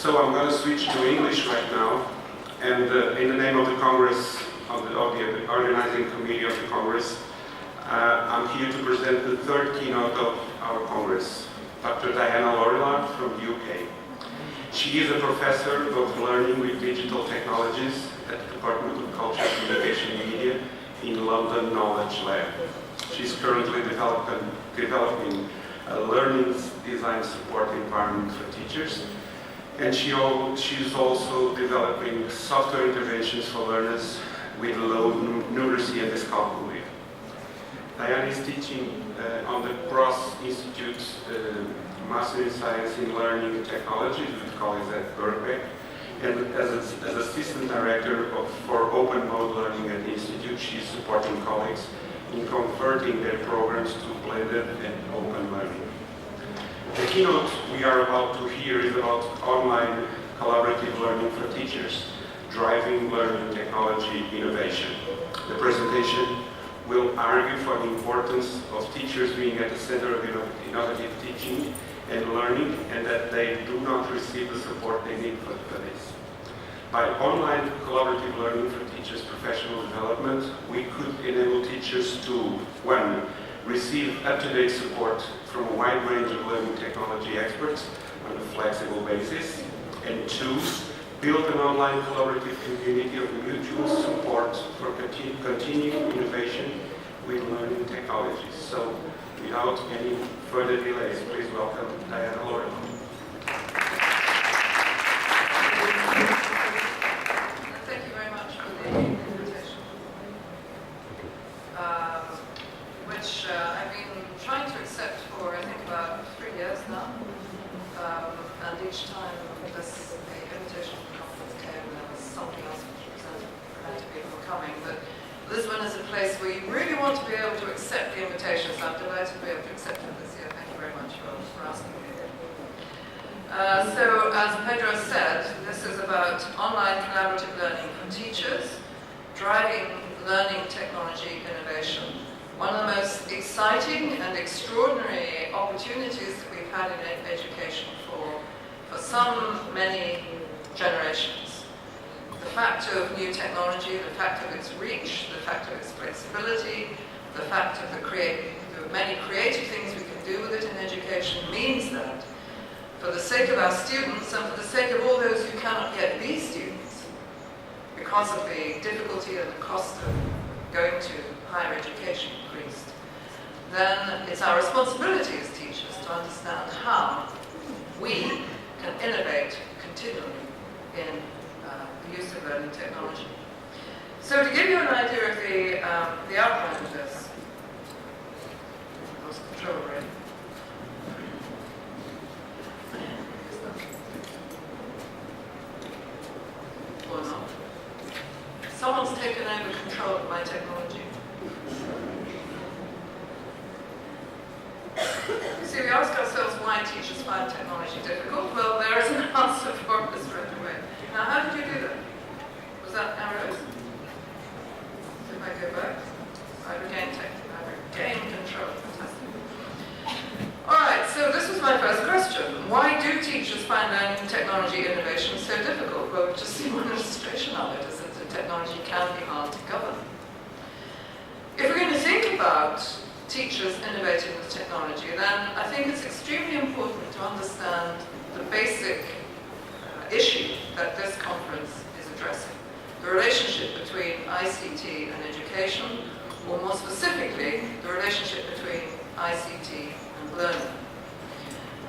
So I'm going to switch to English right now, and in the name of the Congress, of the organizing committee of the Congress, I'm here to present the third keynote of our Congress, Dr. Diana Laurillard from the UK. She is a professor of learning with digital technologies at the Department of Culture, Communication and Media in London Knowledge Lab. She's currently developing a learning design support environment for teachers, and she's also developing software interventions for learners with low numeracy and dyscalculia. Diana is teaching on the Cross Institute Master in Science in Learning and Technology with colleagues at Birkbeck, and as Assistant Director for Open Mode Learning at the Institute, she's supporting colleagues in converting their programs to blended and open learning. The keynote we are about to hear is about online collaborative learning for teachers, driving learning technology innovation. The presentation will argue for the importance of teachers being at the center of innovative teaching and learning, and that they do not receive the support they need for this. By online collaborative learning for teachers' professional development, we could enable teachers to, 1, receive up-to-date support from a wide range of learning technology experts on a flexible basis, and 2, build an online collaborative community of mutual support for continuing innovation with learning technologies. So, without any further delays, please welcome Diana Laurillard. Thank you very much for the invitation, which I've been trying to accept for, I think, about 3 years now. And each time this invitation from the conference came, there was something else which prevented people from coming. But Lisbon is a place where you really want to be able to accept the invitation, so I'm delighted to be able to accept it this year. Thank you very much for asking me. So, as Pedro said, this is about online collaborative learning for teachers, driving learning technology innovation. One of the most exciting and extraordinary opportunities that we've had in education for many generations. The fact of new technology, the fact of its reach, the fact of its flexibility, the fact of the many creative things we can do with it in education means that for the sake of our students and for the sake of all those who cannot yet be students, because of the difficulty and the cost of going to higher education increased, then it's our responsibility as teachers to understand how we can innovate continually in the use of learning technology. So to give you an idea of the outline of this, I lost control already. Or not. Someone's taken over control of my technology. See, we ask ourselves why teachers find technology difficult. Well, there is an answer for us right away. Now, how did you do that? Was that arrows? So if I go back, I regained control. Fantastic. Alright, so this was my first question. Why do teachers find learning technology innovation so difficult? Well, we've just seen one illustration of it, is that the technology can be hard to govern. If we're going to think about teachers innovating with technology, then I think it's extremely important to understand the basic issue that this conference is addressing. The relationship between ICT and education, or more specifically, the relationship between ICT and learning.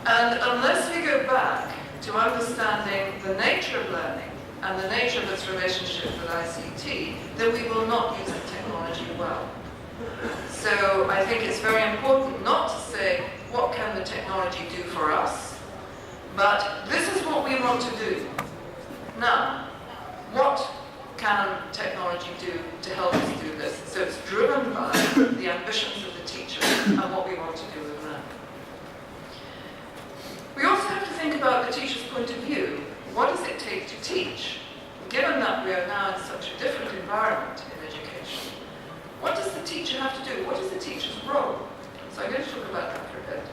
And unless we go back to understanding the nature of learning and the nature of its relationship with ICT, then we will not use the technology well. So I think it's very important not to say, what can the technology do for us? But this is what we want to do. Now, what can technology do to help us do this? So it's driven by the ambitions of the teacher and what we want to do with them. We also have to think about the teacher's point of view. What does it take to teach? Given that we are now in such a different environment in education, what does the teacher have to do? What is the teacher's role? So I'm going to talk about that for a bit.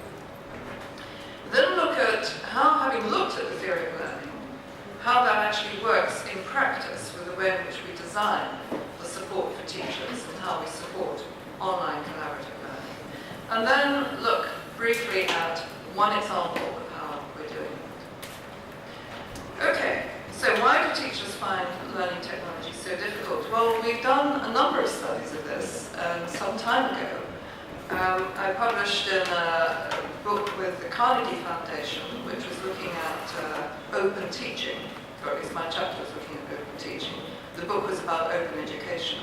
Then look at how, having looked at the theory of learning, actually works in practice with the way in which we design the support for teachers and how we support online collaborative learning. And then look briefly at one example of how we're doing it. Okay, so why do teachers find learning technology so difficult? Well, we've done a number of studies of this some time ago. I published in a book with the Carnegie Foundation, which was looking at open teaching, or at least my chapter was looking at open teaching. The book was about open education.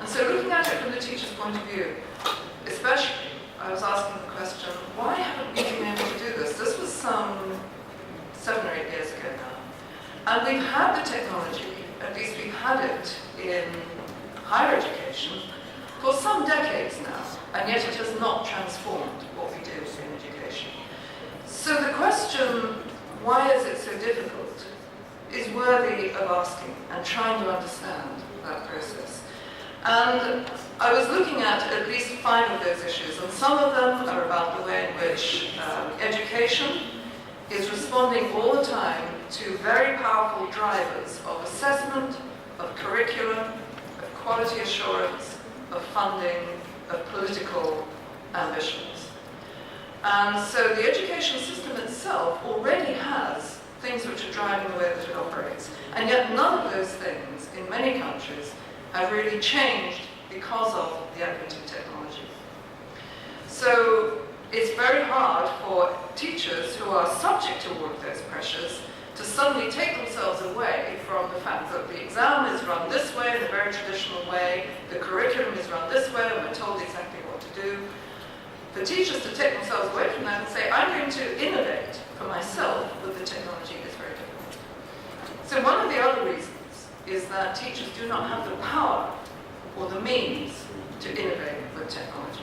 And so looking at it from the teacher's point of view, especially, I was asking the question, why haven't we been able to do this? This was some 7 or 8 years ago now. And we've had the technology, at least we've had it in higher education, for some decades now, and yet it has not transformed what we do in education. So the question, why is it so difficult, is worthy of asking and trying to understand that process. And I was looking at least 5 of those issues, and some of them are about the way in which education is responding all the time to very powerful drivers of assessment, of curriculum, of quality assurance, of funding, of political ambitions. And so the education system itself already has things which are driving the way that it operates. And yet none of those things in many countries have really changed because of the advent of technology. So it's very hard for teachers who are subject to all of those pressures to suddenly take themselves away from the fact that the exam is run this way, in a very traditional way, the curriculum is run this way, and we're told exactly what to do. For teachers to take themselves away from that and say, I'm going to innovate for myself with the technology is very difficult. So one of the other reasons is that teachers do not have the power or the means to innovate with technology.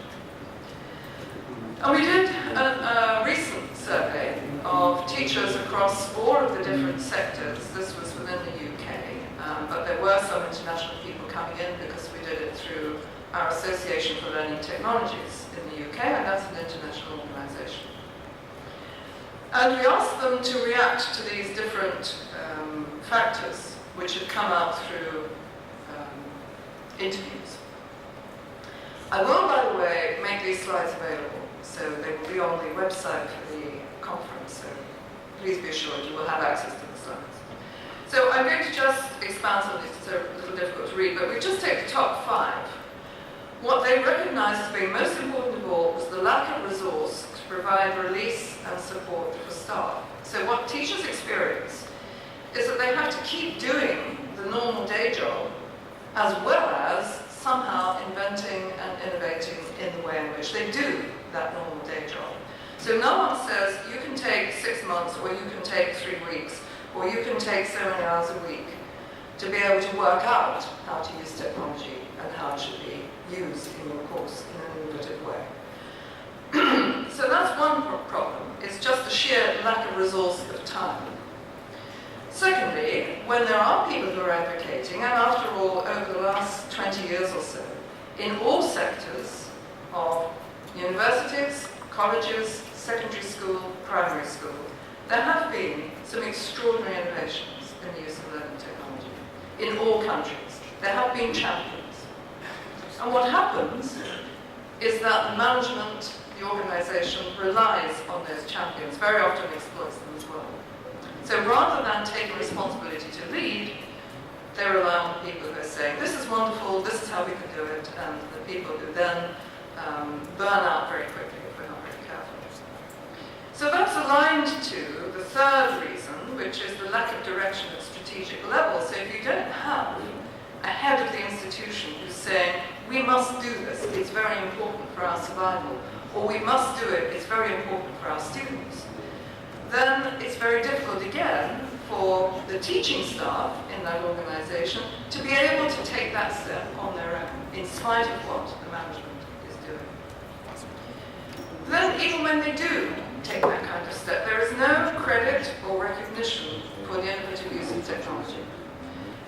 And we did a recent survey of teachers across all of the different sectors. This was within the UK, but there were some international people coming in because we did it through our Association for Learning Technologies in the UK, and that's an international organisation. And we asked them to react to these different factors which had come out through interviews. I will, by the way, make these slides available, so they will be on the website for the conference, so please be assured you will have access to the slides. So I'm going to just expand on this, they're a little difficult to read, but we just take the top 5. What they recognized as being most important of all was the lack of resource to provide release and support for staff. So what teachers experience is that they have to keep doing the normal day job as well as somehow inventing and innovating in the way in which they do that normal day job. So no one says you can take 6 months, or you can take 3 weeks, or you can take so many hours a week to be able to work out how to use technology and how it should be used in your course in an innovative way. So that's one problem. It's just the sheer lack of resource of time. Secondly, when there are people who are advocating, and after all, over the last 20 years or so, in all sectors of universities, colleges, secondary school, primary school, there have been some extraordinary innovations in the use of learning technology. In all countries, there have been champions. And what happens is that the management, the organisation, relies on those champions, very often exploits them as well. So rather than taking responsibility to lead, they rely on the people who are saying, this is wonderful, this is how we can do it, and the people who then burn out very quickly if we're not very careful. So that's aligned to the third reason, which is the lack of direction at strategic level. So if you don't have a head of the institution who's saying, we must do this, it's very important for our survival, or we must do it, it's very important for our students, then it's very difficult again for the teaching staff in that organisation to be able to take that step on their own, in spite of what the management is doing. Then even when they do take that kind of step, there is no credit or recognition for the innovative use of technology.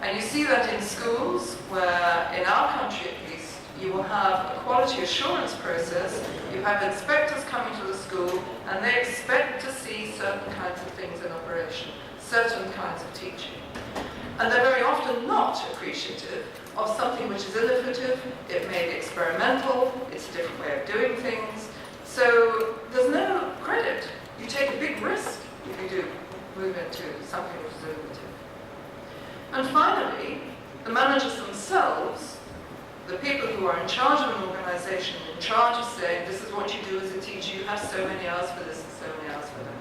And you see that in schools, where in our country at least, you will have a quality assurance process, you have inspectors coming to the school, and they expect to see certain kinds of things in operation. certain kinds of teaching. And they're very often not appreciative of something which is innovative, it may be experimental, it's a different way of doing things. So there's no credit. You take a big risk if you do move into something which is innovative. And finally, the managers themselves, the people who are in charge of an organization, in charge of saying, this is what you do as a teacher, you have so many hours for this and so many hours for that.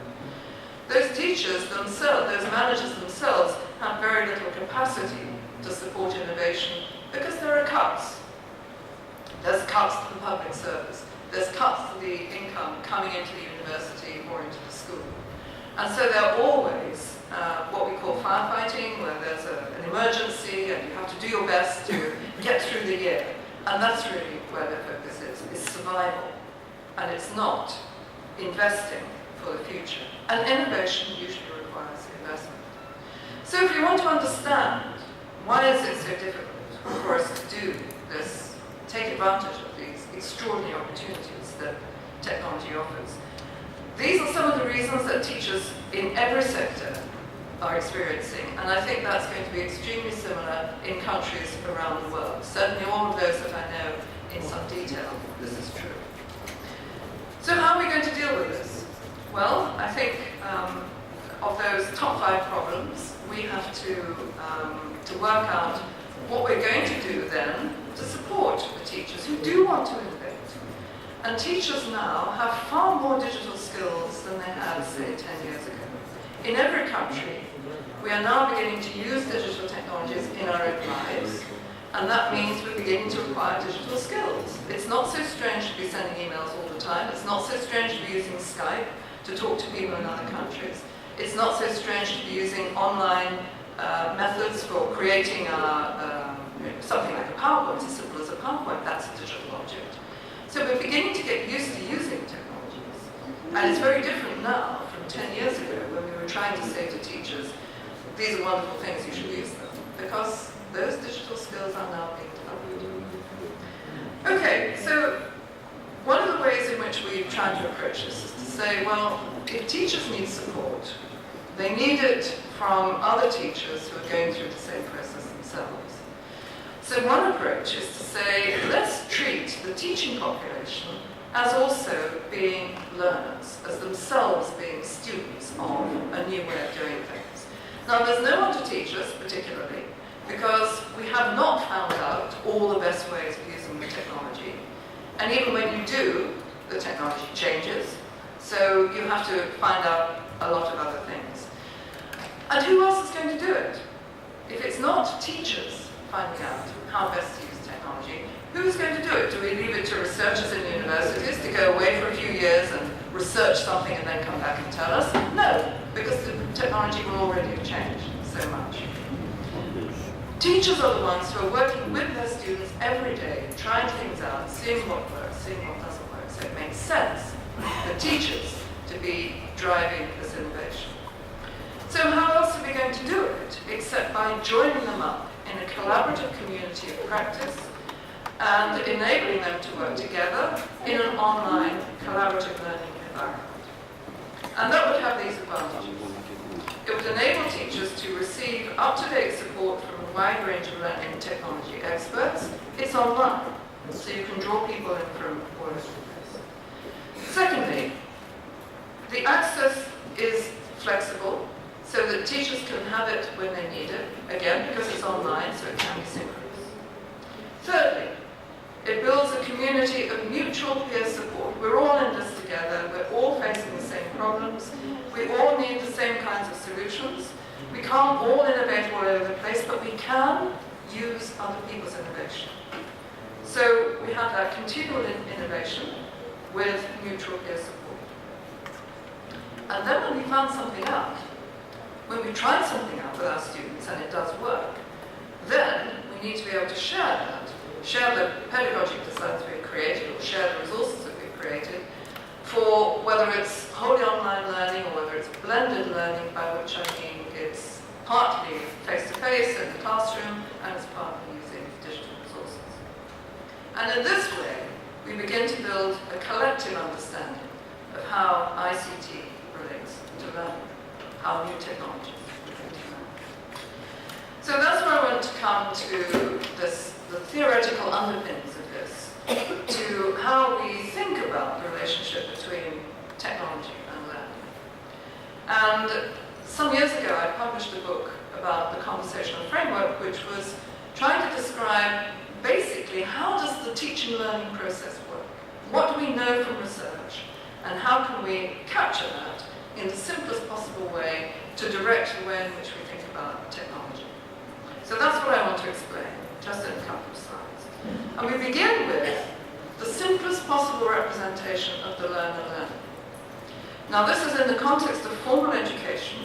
Those teachers themselves, those managers themselves, have very little capacity to support innovation because there are cuts. There's cuts to the public service. There's cuts to the income coming into the university or into the school. And so they're always what we call firefighting, where there's an emergency and you have to do your best to get through the year. And that's really where their focus is survival. And it's not investing for the future. And innovation usually requires investment. So if you want to understand why is it so difficult for us to do this, take advantage of these extraordinary opportunities that technology offers, these are some of the reasons that teachers in every sector are experiencing, and I think that's going to be extremely similar in countries around the world. Certainly all of those that I know in some detail, this is true. So how are we going to deal with this? Well, I think of those top 5 problems, we have to work out what we're going to do then to support the teachers who do want to innovate. And teachers now have far more digital skills than they had, say, 10 years ago. In every country, we are now beginning to use digital technologies in our own lives, and that means we're beginning to acquire digital skills. It's not so strange to be sending emails all the time. It's not so strange to be using Skype to talk to people in other countries. It's not so strange to be using online methods for creating something like a PowerPoint, as simple as a PowerPoint. That's a digital object. So we're beginning to get used to using technologies. And it's very different now from 10 years ago when we were trying to say to teachers, these are wonderful things, you should use them. Because those digital skills are now being developed. Okay, so one of the ways in which we've tried to approach this is to say, well, if teachers need support, they need it from other teachers who are going through the same process themselves. So one approach is to say, let's treat the teaching population as also being learners, as themselves being students of a new way of doing things. Now, there's no one to teach us, particularly, because we have not found out all the best ways of using the technology. And even when you do, the technology changes, so you have to find out a lot of other things. And who else is going to do it? If it's not teachers finding out how best to use technology, who's going to do it? Do we leave it to researchers in universities to go away for a few years and research something and then come back and tell us? No, because the technology will already have changed so much. Teachers are the ones who are working with their students every day, trying things out, seeing what works, seeing what doesn't work. So it makes sense for teachers to be driving this innovation. So how else are we going to do it except by joining them up in a collaborative community of practice and enabling them to work together in an online collaborative learning environment? And that would have these advantages. It would enable teachers to receive up-to-date support from a wide range of learning and technology experts. It's online, so you can draw people in from all over the place. Secondly, the access is flexible, so that teachers can have it when they need it, again, because it's online, so it can be synchronous. Thirdly, it builds a community of mutual peer support. We're all in this together, we're all facing the same problems, we all need the same kinds of solutions. We can't all innovate all over the place, but we can use other people's innovation. So we have that continual innovation with mutual peer support. And then when we found something out, when we tried something out with our students and it does work, then we need to be able to share that, share the pedagogic designs we've created or share the resources that we've created for whether it's wholly online learning or whether it's blended learning, by which I mean it's partly face-to-face in the classroom and it's partly using digital resources. And in this way, we begin to build a collective understanding of how ICT relates to learning, how new technologies come to this, the theoretical underpinnings of this, to how we think about the relationship between technology and learning. And some years ago, I published a book about the conversational framework, which was trying to describe basically how does the teaching learning process work? What do we know from research? And how can we capture that in the simplest possible way to direct the way in which we think about technology? So that's what I want to explain, just in a couple of slides. And we begin with the simplest possible representation of the learner learning. Now this is in the context of formal education,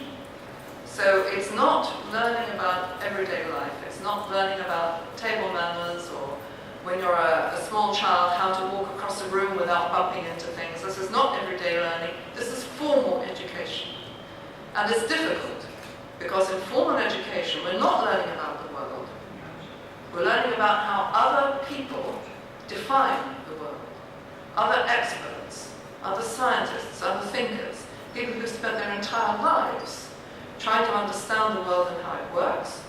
so it's not learning about everyday life, it's not learning about table manners or when you're a small child, how to walk across a room without bumping into things. This is not everyday learning, this is formal education. And it's difficult, because in formal education, we're not learning about the world. We're learning about how other people define the world. Other experts, other scientists, other thinkers, people who've spent their entire lives trying to understand the world and how it works.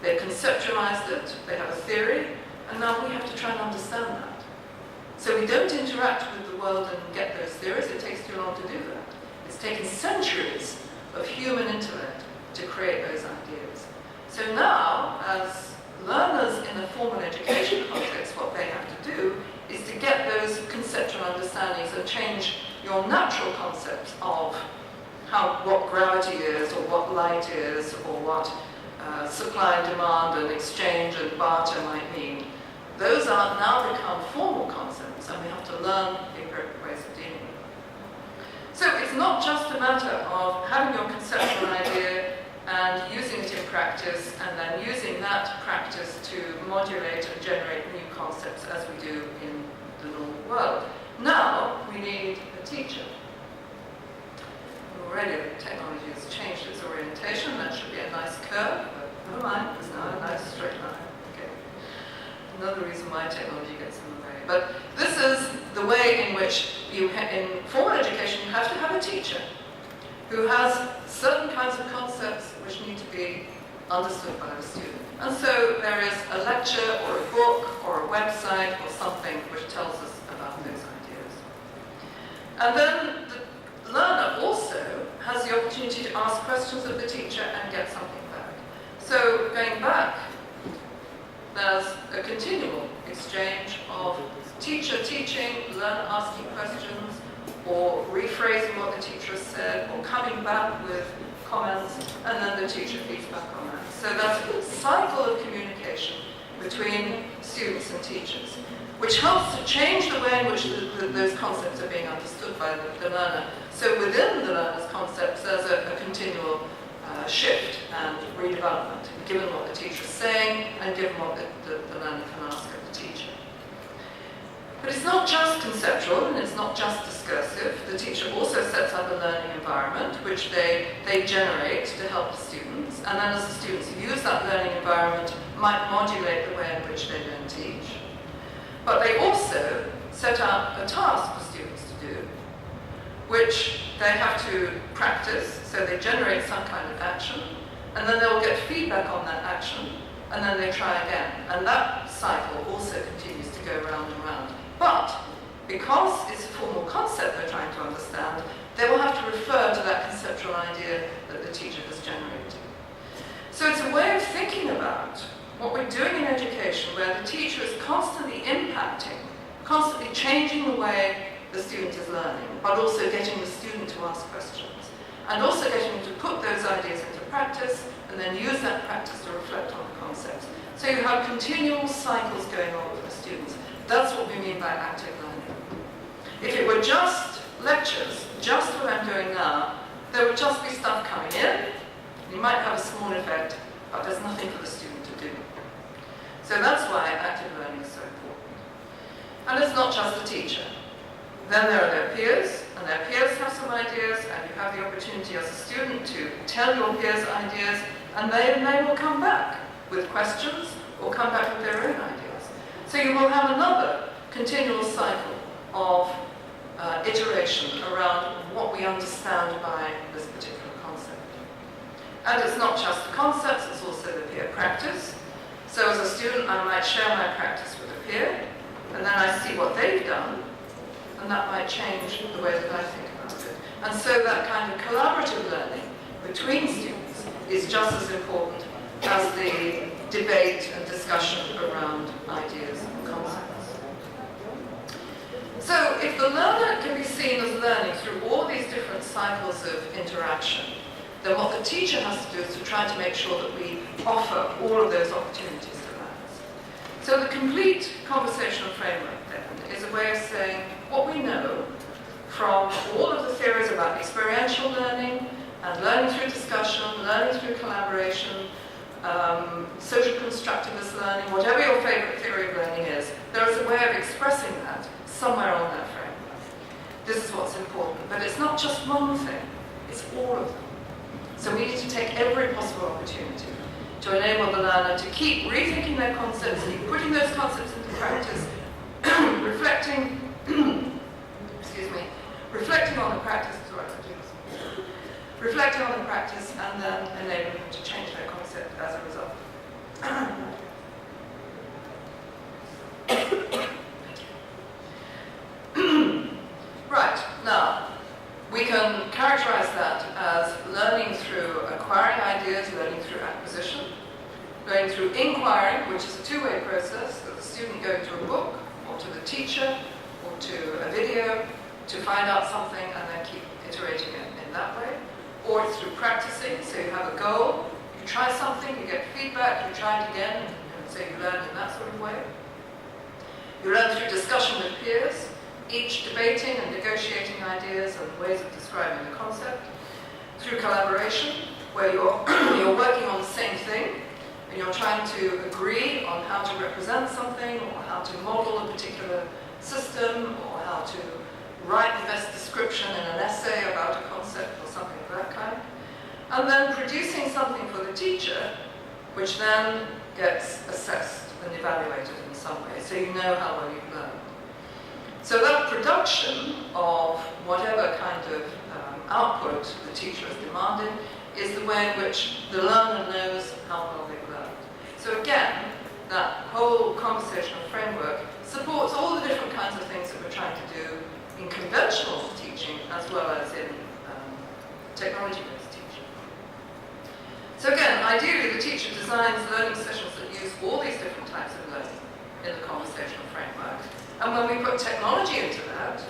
They've conceptualized it, they have a theory, and now we have to try and understand that. So we don't interact with the world and get those theories, it takes too long to do that. It's taken centuries of human intellect to create those ideas. So now, as learners in a formal education context, what they have to do is to get those conceptual understandings and change your natural concepts of what gravity is, or what light is, or what supply and demand and exchange and barter might mean. Those are now become formal concepts, and we have to learn the appropriate ways of dealing with them. So it's not just a matter of having your conceptual idea and using it in practice, and then using that practice to modulate and generate new concepts as we do in the normal world. Now we need a teacher. Already technology has changed its orientation. That should be a nice curve, but never mind, it's now a nice straight line. Okay. Another reason why technology gets in the way. But this is the way in which in formal education you have to have a teacher who has certain kinds of concepts which need to be understood by the student. And so there is a lecture or a book or a website or something which tells us about those ideas. And then the learner also has the opportunity to ask questions of the teacher and get something back. So going back, there's a continual exchange of teacher teaching, learner asking questions, or rephrasing what the teacher has said, or coming back with comments, and then the teacher feeds back on that. So that's a cycle of communication between students and teachers, which helps to change the way in which those concepts are being understood by the learner. So within the learner's concepts, there's a continual shift and redevelopment, given what the teacher is saying and given what the learner can ask of the teacher. But it's not just conceptual and it's not just discursive. The teacher also sets up a learning environment which they generate to help the students, and then as the students use that learning environment, might modulate the way in which they learn and teach. But they also set up a task for students to do, which they have to practice, so they generate some kind of action, and then they'll get feedback on that action, and then they try again. And that cycle also continues to go round and round. But because it's a formal concept they're trying to understand, they will have to refer to that conceptual idea that the teacher has generated. So it's a way of thinking about what we're doing in education, where the teacher is constantly impacting, constantly changing the way the student is learning, but also getting the student to ask questions, and also getting them to put those ideas into practice, and then use that practice to reflect on the concepts. So you have continual cycles going on with the students. That's what we mean by active learning. If it were just lectures, just what I'm doing now, there would just be stuff coming in, you might have a small effect, but there's nothing for the student to do. So that's why active learning is so important. And it's not just the teacher. Then there are their peers, and their peers have some ideas, and you have the opportunity as a student to tell your peers ideas, and they will come back with questions or come back with their own ideas. So you will have another continual cycle of iteration around what we understand by this particular concept. And it's not just the concepts, it's also the peer practice. So might share my practice with a peer, and then I see what they've done, and that might change the way that I think about it. And so that kind of collaborative learning between students is just as important as the debate and discussion around ideas and concepts. So if the learner can be seen as learning through all these different cycles of interaction, then what the teacher has to do is to try to make sure that we offer all of those opportunities to learners. So the complete conversational framework then is a way of saying what we know from all of the theories about experiential learning and learning through discussion, learning through collaboration, social constructivist learning, whatever your favorite theory of learning is, there is a way of expressing that somewhere on that framework. This is what's important, but it's not just one thing, it's all of them. So we need to take every possible opportunity to enable the learner to keep rethinking their concepts, keep putting those concepts into practice, reflecting, reflecting on the practice, reflecting on the practice, and then enabling them to change their concept as a result. Right, now, we can characterize that as learning through acquiring ideas, learning through acquisition, learning through inquiring, which is a two-way process, that the student going to a book, or to the teacher, or to a video, to find out something and then keep iterating it in that way. Or it's through practicing, so you have a goal, you try something, you get feedback, you try it again, and so you learn in that sort of way. You learn through discussion with peers, each debating and negotiating ideas and ways of describing the concept. Through collaboration, where you're working on the same thing, and you're trying to agree on how to represent something, or how to model a particular system, or how to write the best description in an essay about a concept or something of that kind. And then producing something for the teacher, which then gets assessed and evaluated in some way, so you know how well you've learned. So that production of whatever kind of output the teacher has demanded is the way in which the learner knows how well they've learned. So again, that whole conversational framework supports all the different kinds of things that we're trying to do in conventional teaching as well as in technology-based teaching. So again, ideally the teacher designs learning sessions that use all these different types of learning in the conversational framework. And when we put technology into that,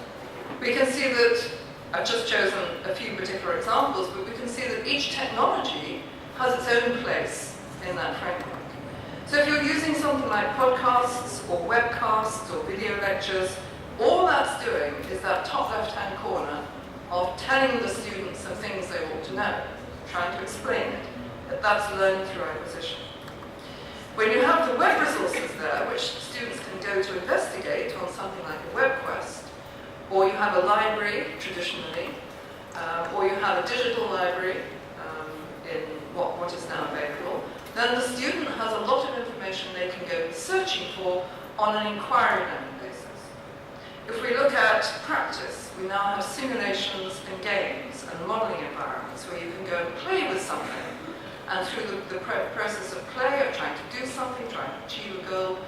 we can see that, I've just chosen a few particular examples, but we can see that each technology has its own place in that framework. So if you're using something like podcasts or webcasts or video lectures, all that's doing is that top left-hand corner of telling the students some things they ought to know, trying to explain it. That's learning through acquisition. When you have the web resources there, which students can go to investigate on something like a web quest, or you have a library, traditionally, or you have a digital library in what is now available, then the student has a lot of information they can go searching for on an inquiry learning basis. If we look at practice, we now have simulations and games and modeling environments where you can go and play with something. And through the process of play, of trying to do something, trying to achieve a goal,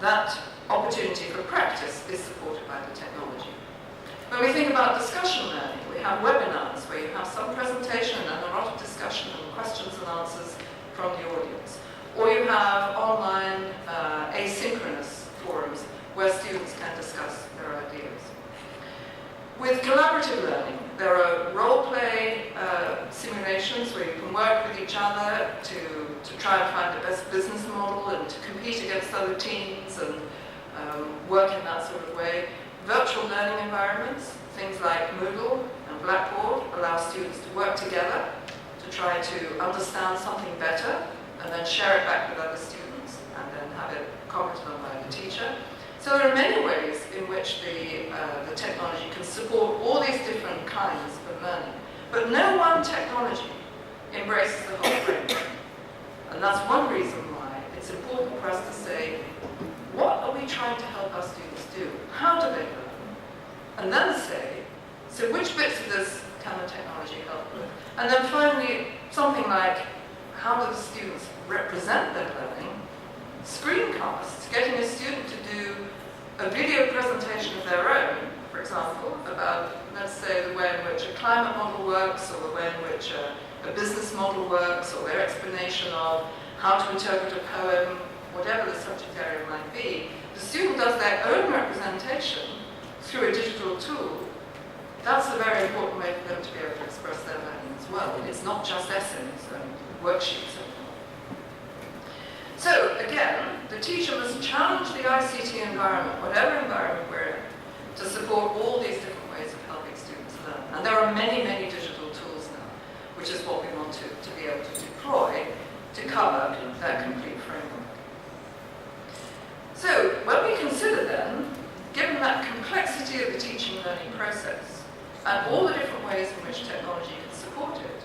that opportunity for practice is supported by the technology. When we think about discussion learning, we have webinars where you have some presentation and a lot of discussion and questions and answers from the audience. Or you have online asynchronous forums where students can discuss their ideas. With collaborative learning, there are role-play simulations where you can work with each other to try and find the best business model and to compete against other teams and work in that sort of way. Virtual learning environments, things like Moodle and Blackboard, allow students to work together to try to understand something better and then share it back with other students and then have it commented on by the teacher. So there are many ways in which the technology can support all these different kinds of learning. But no one technology embraces the whole framework. And that's one reason why it's important for us to say, what are we trying to help our students do? How do they learn? And then say, so which bits of this can the technology help with? And then finally, something like, how do the students represent their learning? screencasts, getting a student to do a video presentation of their own, for example, about, let's say, the way in which a climate model works, or the way in which a business model works, or their explanation of how to interpret a poem, whatever the subject area might be. The student does their own representation through a digital tool. That's a very important way for them to be able to express their learning as well. It's not just essays and worksheets anymore. So, again, the teacher must challenge the ICT environment, whatever environment we're in, to support all these different ways of helping students learn. And there are many, many digital tools now, which is what we want to be able to deploy to cover that complete framework. So, when we consider then, given that complexity of the teaching and learning process, and all the different ways in which technology can support it,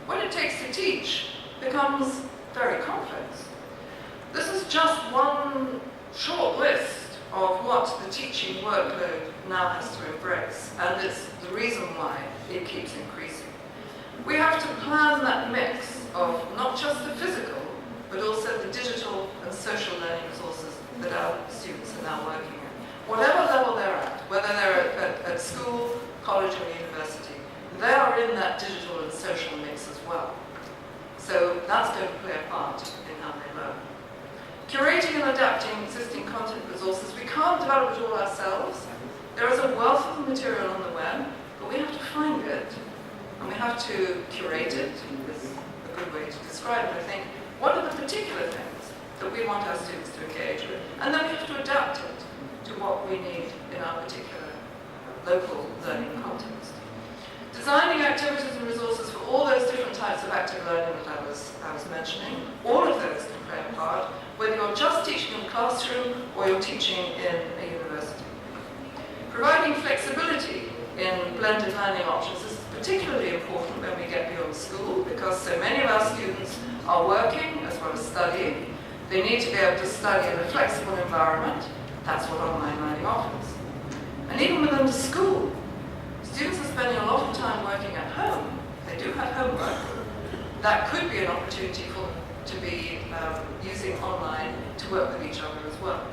what it takes to teach becomes very complex. This is just one short list of what the teaching workload now has to embrace, and it's the reason why it keeps increasing. We have to plan that mix of not just the physical, but also the digital and social learning resources that our students are now working at. Whatever level they're at, whether they're at school, college or university, they are in that digital and social mix as well. So that's going to play a part in how they learn. Curating and adapting existing content resources, we can't develop it all ourselves. There is a wealth of material on the web, but we have to find it, and we have to curate it, is a good way to describe it, I think. What are the particular things that we want our students to engage with? And then we have to adapt it to what we need in our particular local learning context. Designing activities and resources for all those different types of active learning that I was mentioning, all of those can play a part, whether you're just teaching in a classroom or you're teaching in a university. Providing flexibility in blended learning options is particularly important when we get beyond school, because so many of our students are working as well as studying. They need to be able to study in a flexible environment. That's what online learning offers. And even within the school, students are spending a lot of time working at home. They do have homework. That could be an opportunity for them to be using online to work with each other as well.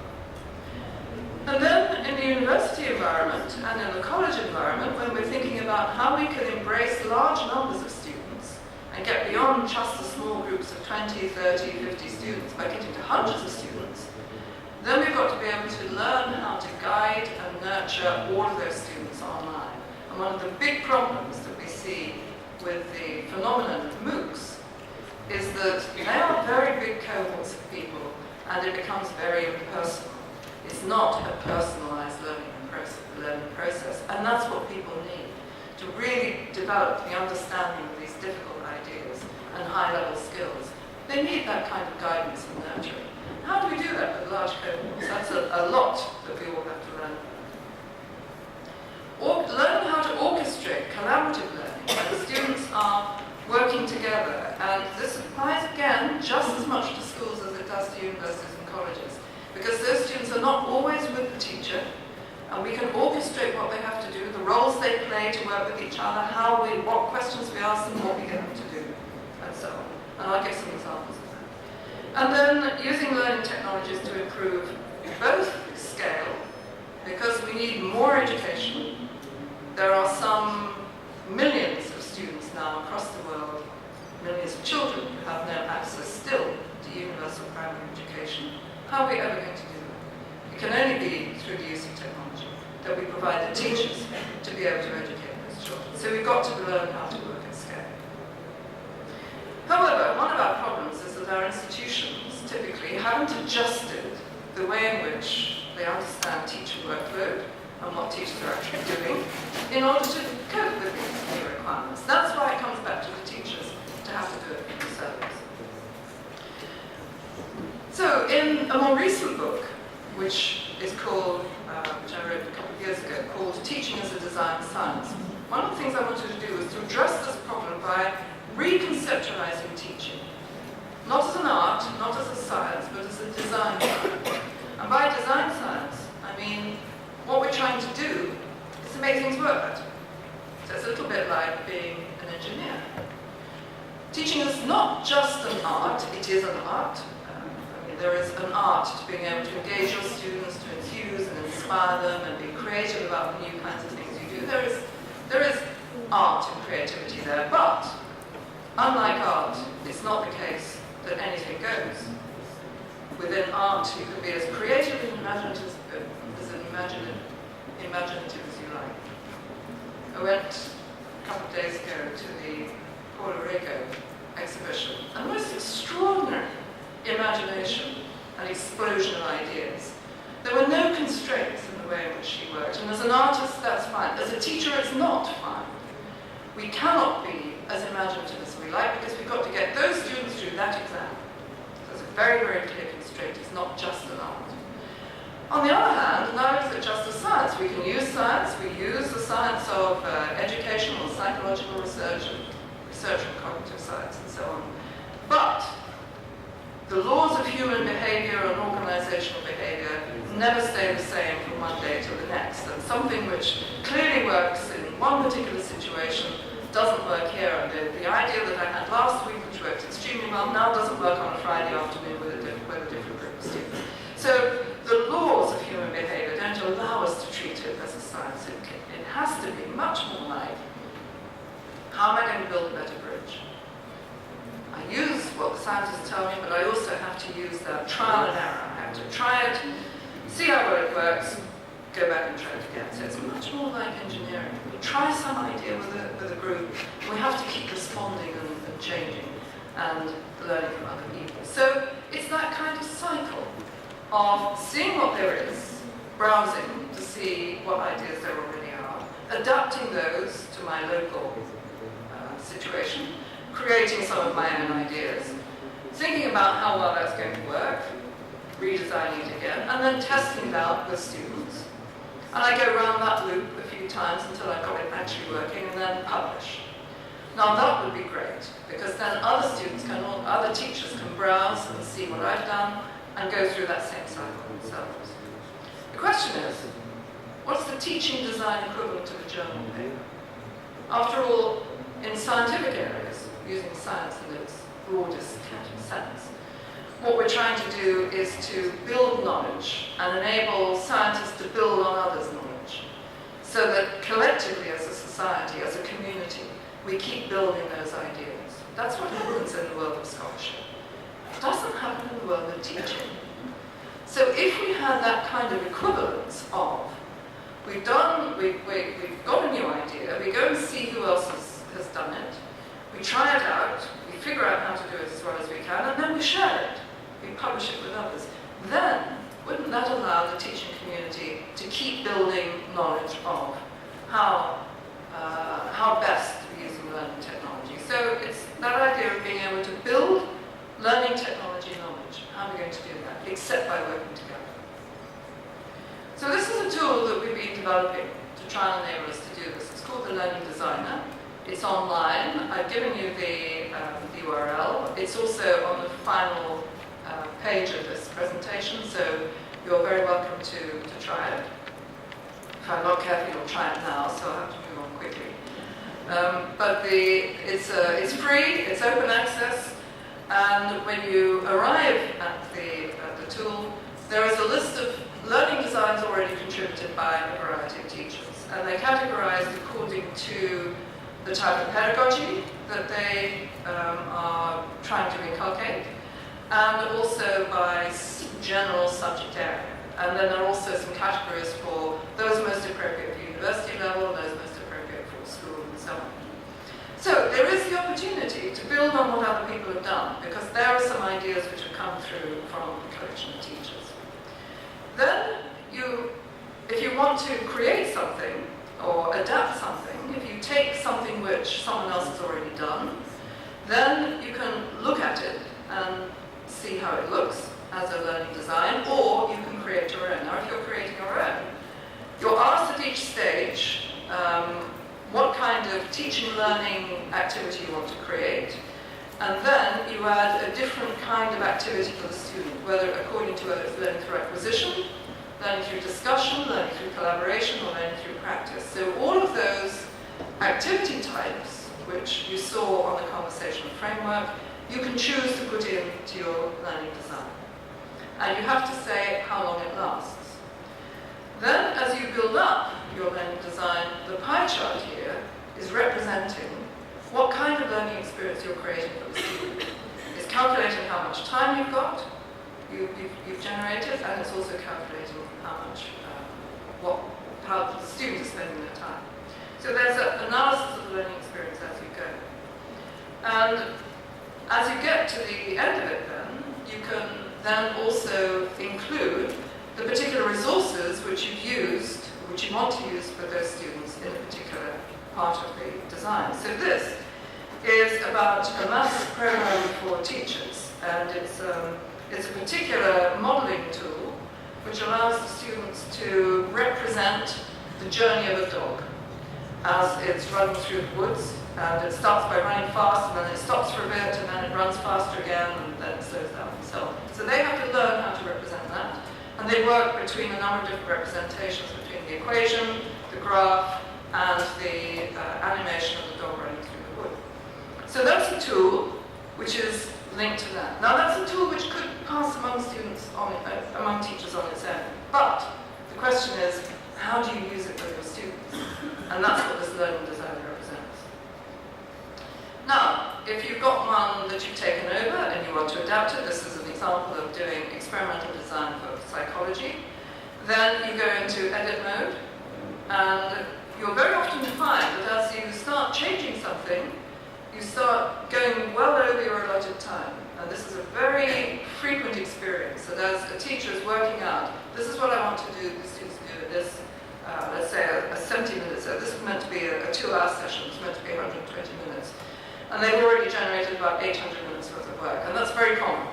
And then in the university environment and in the college environment, when we're thinking about how we can embrace large numbers of students and get beyond just the small groups of 20, 30, 50 students by getting to hundreds of students, then we've got to be able to learn how to guide and nurture all of those students online. And one of the big problems that we see with the phenomenon of MOOCs is that they are very big cohorts of people, and it becomes very impersonal. It's not a personalized learning process, and that's what people need to really develop the understanding of these difficult ideas and high-level skills. They need that kind of guidance and nurturing. How do we do that with large cohorts? That's a lot that we all have to learn about. Learn how to orchestrate collaborative learning when students are working together. And this applies, again, just as much to schools as it does to universities and colleges. Because those students are not always with the teacher, and we can orchestrate what they have to do, the roles they play to work with each other, what questions we ask them, what we get them to do, and so on. And I'll give some examples of that. And then using learning technologies to improve both scale, because we need more education. There are some millions of students now across the world, millions of children who have no access still to universal primary education. How are we ever going to do that? It can only be through the use of technology that we provide the teachers to be able to educate those children. So we've got to learn how to work at scale. However, one of our problems is that our institutions typically haven't adjusted the way in which they understand teacher workload and what teachers are actually doing in order to cope with these new requirements. That's why it comes back to the teachers to have to do it themselves. So in a more recent book, which is called, which I wrote a couple of years ago, called Teaching as a Design Science, one of the things I wanted to do was to address this problem by reconceptualizing teaching. Not as an art, not as a science, but as a design science. And by design science, I mean what we're trying to do is to make things work better. So it's a little bit like being an engineer. Teaching is not just an art, it is an art. There is an art to being able to engage your students, to infuse and inspire them and be creative about the new kinds of things you do. There is art and creativity there, but unlike art, it's not the case that anything goes. Within art, you can be as creative and imaginative as you like. I went a couple of days ago to the Puerto Rico exhibition, and the most extraordinary imagination and explosion of ideas. There were no constraints in the way in which she worked, and as an artist, that's fine. As a teacher, it's not fine. We cannot be as imaginative as we like, because we've got to get those students through that exam. So it's a very, very clear constraint. It's not just an art. On the other hand, now it's just a science. We can use science. We use the science of educational, psychological research and cognitive science, and so on. But the laws of human behavior and organizational behavior never stay the same from one day to the next. And something which clearly works in one particular situation doesn't work here. And the idea that I had last week, which worked extremely well, now doesn't work on a Friday afternoon with a different group of students. So the laws of human behavior don't allow us to treat it as a science. It has to be much more like, how am I going to build a better bridge? I use what the scientists tell me, but I also have to use that trial and error. I have to try it, see how well it works, go back and try it again. So it's much more like engineering. We try some idea with a group, and we have to keep responding and changing and learning from other people. So it's that kind of cycle of seeing what there is, browsing to see what ideas there already are, adapting those to my local situation, creating some of my own ideas, thinking about how well that's going to work, redesigning it again, and then testing it out with students. And I go around that loop a few times until I've got it actually working, and then publish. Now that would be great, because then other teachers can browse and see what I've done, and go through that same cycle themselves. The question is, what's the teaching design equivalent of a journal paper? After all, in scientific areas, using science in its broadest kind of sense, what we're trying to do is to build knowledge and enable scientists to build on others' knowledge, so that collectively as a society, as a community, we keep building those ideas. That's what happens in the world of scholarship. It doesn't happen in the world of teaching. So if we had that kind of equivalence of, we've got a new idea, we go and see who else has done it, we try it out, we figure out how to do it as well as we can, and then we share it. We publish it with others. Then, wouldn't that allow the teaching community to keep building knowledge of how best to be using learning technology? So it's that idea of being able to build learning technology knowledge. How are we going to do that? Except by working together. So this is a tool that we've been developing to try and enable us to do this. It's called the Learning Designer. It's online. I've given you the URL. It's also on the final page of this presentation, so you're very welcome to try it. If I'm not careful, you'll try it now, so I'll have to move on quickly. But it's free, it's open access, and when you arrive at the tool, there is a list of learning designs already contributed by a variety of teachers, and they're categorized according to the type of pedagogy that they are trying to inculcate, and also by general subject area. And then there are also some categories for those most appropriate for university level, those most appropriate for school, and so on. So there is the opportunity to build on what other people have done, because there are some ideas which have come through from the collection of teachers. Then if you want to create something, or adapt something, if you take something which someone else has already done, then you can look at it and see how it looks as a learning design, or you can create your own. Now, if you're creating your own, you're asked at each stage what kind of teaching learning activity you want to create, and then you add a different kind of activity for the student, whether according to whether it's learning through acquisition, learning through discussion, learning through collaboration, or learning through practice. So all of those activity types, which you saw on the conversational framework, you can choose to put into your learning design. and you have to say how long it lasts. Then, as you build up your learning design, the pie chart here is representing what kind of learning experience you're creating for the student. It's calculating how much time you've got, you've generated, and it's also calculating how the student is spending their time. So there's an analysis of the learning experience as you go. And as you get to the end of it then, you can then also include the particular resources which you've used, which you want to use for those students in a particular part of the design. So this is about a maths program for teachers, and it's a particular modeling tool which allows the students to represent the journey of a dog as it's running through the woods. And it starts by running fast, and then it stops for a bit, and then it runs faster again, and then it slows down, and so on. So they have to learn how to represent that. And they work between a number of different representations, between the equation, the graph, and the animation of the dog running through the wood. So that's a tool which is linked to that. Now that's a tool which could pass among students, among teachers on its own. But the question is, how do you use it with your students? And that's what this learning design represents. Now, if you've got one that you've taken over and you want to adapt it, this is an example of doing experimental design for psychology, then you go into edit mode, and you'll very often find that as you start changing something, you start going well over your allotted time. And this is a very frequent experience, that as a teacher is working out, this is what I want to do, the students do at this, let's say a 70 minutes, so this is meant to be a 2-hour session, it's meant to be 120 minutes. And they've already generated about 800 minutes worth of work, and that's very common.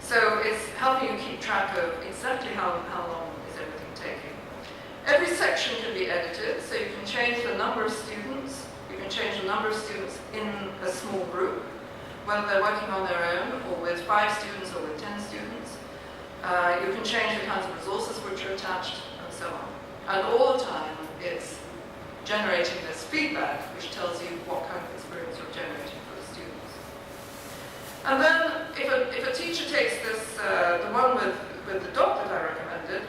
So it's helping you keep track of exactly how long is everything taking. Every section can be edited, so you can change the number of students, you can change the number of students in a small group, whether they're working on their own, or with 5 students, or with 10 students. You can change the kinds of resources which are attached, and so on. And all the time, it's generating this feedback, which tells you what kind of experience you're generating for the students. And then, if a teacher takes this, the one with the dog that I recommended,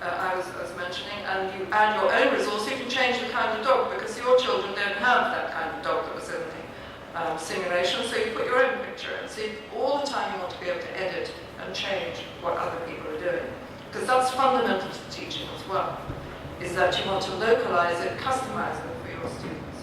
I was mentioning, and you add your own resource, you can change the kind of dog, because your children don't have that kind of dog that was in the simulation, so you put your own picture in. So all the time you want to be able to edit and change what other people are doing, because that's fundamental to teaching as well, is that you want to localize it, customize it for your students.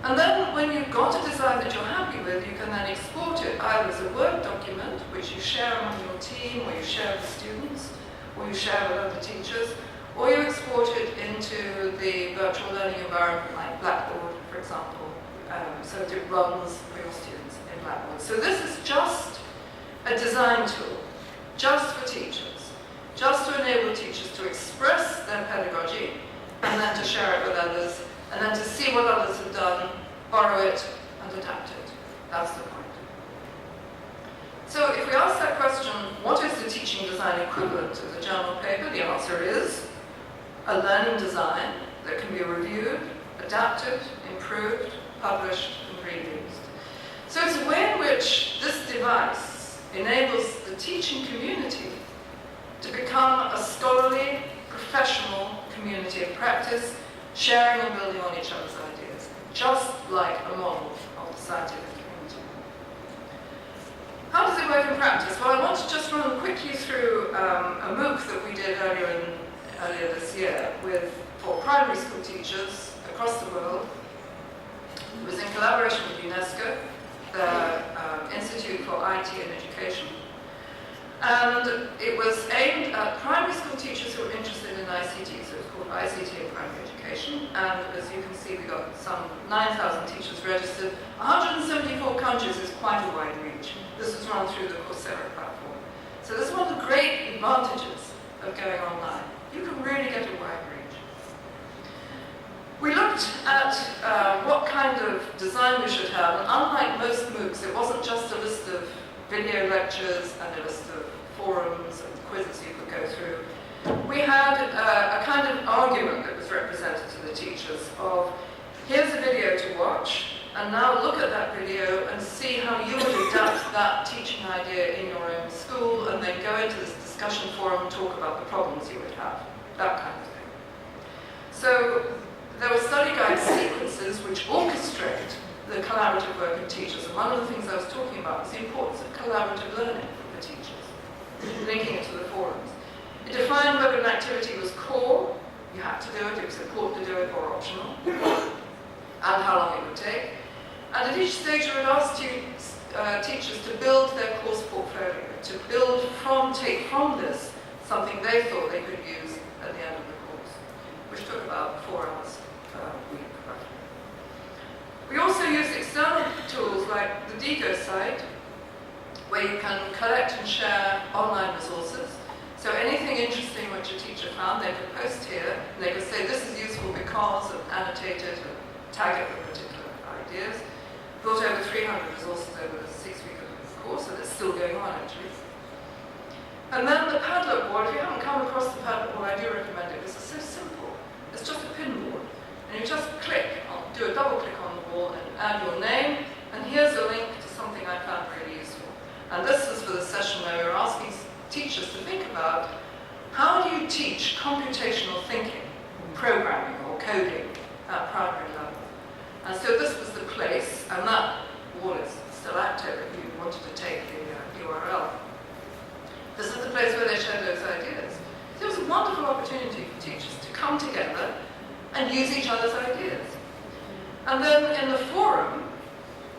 And then when you've got a design that you're happy with, you can then export it either as a Word document, which you share among your team, or you share with students, or you share with other teachers, or you export it into the virtual learning environment like Blackboard, for example, so that it runs for your students in Blackboard. So this is just a design tool, just for teachers, just to enable teachers to express their pedagogy, and then to share it with others, and then to see what others have done, borrow it, and adapt it. That's the point. So if we ask that question, what is the teaching design equivalent to the journal paper? The answer is a learning design that can be reviewed, adapted, improved, published, and reused. So it's a way in which this device enables the teaching community to become a scholarly, professional community of practice, sharing and building on each other's ideas, just like a model of the scientific community. How does it work in practice? Well, I want to just run quickly through a MOOC that we did earlier this year for primary school teachers across the world. It was in collaboration with UNESCO, the Institute for IT and Education. And it was aimed at primary school teachers who were interested in ICT, so it's called ICT in Primary Education. And as you can see, we got some 9,000 teachers registered. 174 countries is quite a wide reach. This was run through the Coursera platform. So this is one of the great advantages of going online. You can really get a wide reach. We looked at what kind of design we should have, and unlike most MOOCs, it wasn't just a list of video lectures and a list of forums and quizzes you could go through. We had a kind of argument that was represented to the teachers of, here's a video to watch, and now look at that video and see how you would adapt that teaching idea in your own school, and then go into this discussion forum and talk about the problems you would have, that kind of thing. So there were study guide sequences which orchestrate the collaborative work of teachers, and one of the things I was talking about was the importance of collaborative learning for teachers, linking it to the forums. It defined whether an activity was core, you had to do it was important to do it, or optional, and how long it would take. And at each stage it would ask teachers to build their course portfolio, to take from this something they thought they could use at the end of the course, which took about 4 hours a week. We also use external tools like the Digo site, where you can collect and share online resources. So anything interesting which a teacher found, they could post here, and they could say this is useful because, and annotate it, and tag it with particular ideas. Built over 300 resources over the 6-week course, and it's still going on actually. And then the Padlet board, if you haven't come across the Padlet board, I do recommend it because it's so simple. It's just a pin board, and you just do a double click on the wall and add your name, and here's a link to something I found really useful. And this is for the session where we were asking teachers to think about how do you teach computational thinking, programming or coding at primary level. And so this was the place, and that wall is still active if you wanted to take the URL. This is the place where they shared those ideas. So it was a wonderful opportunity for teachers to come together and use each other's ideas. And then in the forum,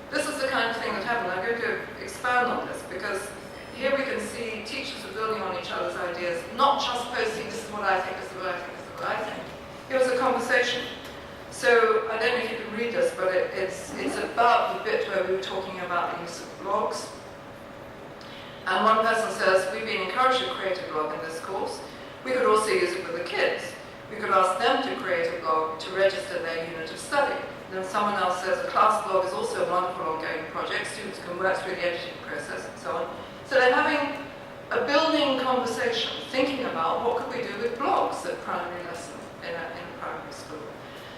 this is the kind of thing that happened. I'm going to expand on this because here we can see teachers are building on each other's ideas, not just posting, this is what I think, this is what I think, this is what I think. It was a conversation. So I don't know if you can read this, but it's about the bit where we were talking about the use of blogs. And one person says, we've been encouraged to create a blog in this course. We could also use it with the kids. We could ask them to create a blog to register their unit of study. Then someone else says a class blog is also a wonderful ongoing project. Students can work through the editing process and so on. So they're having a building conversation, thinking about what could we do with blogs at primary lessons in a primary school.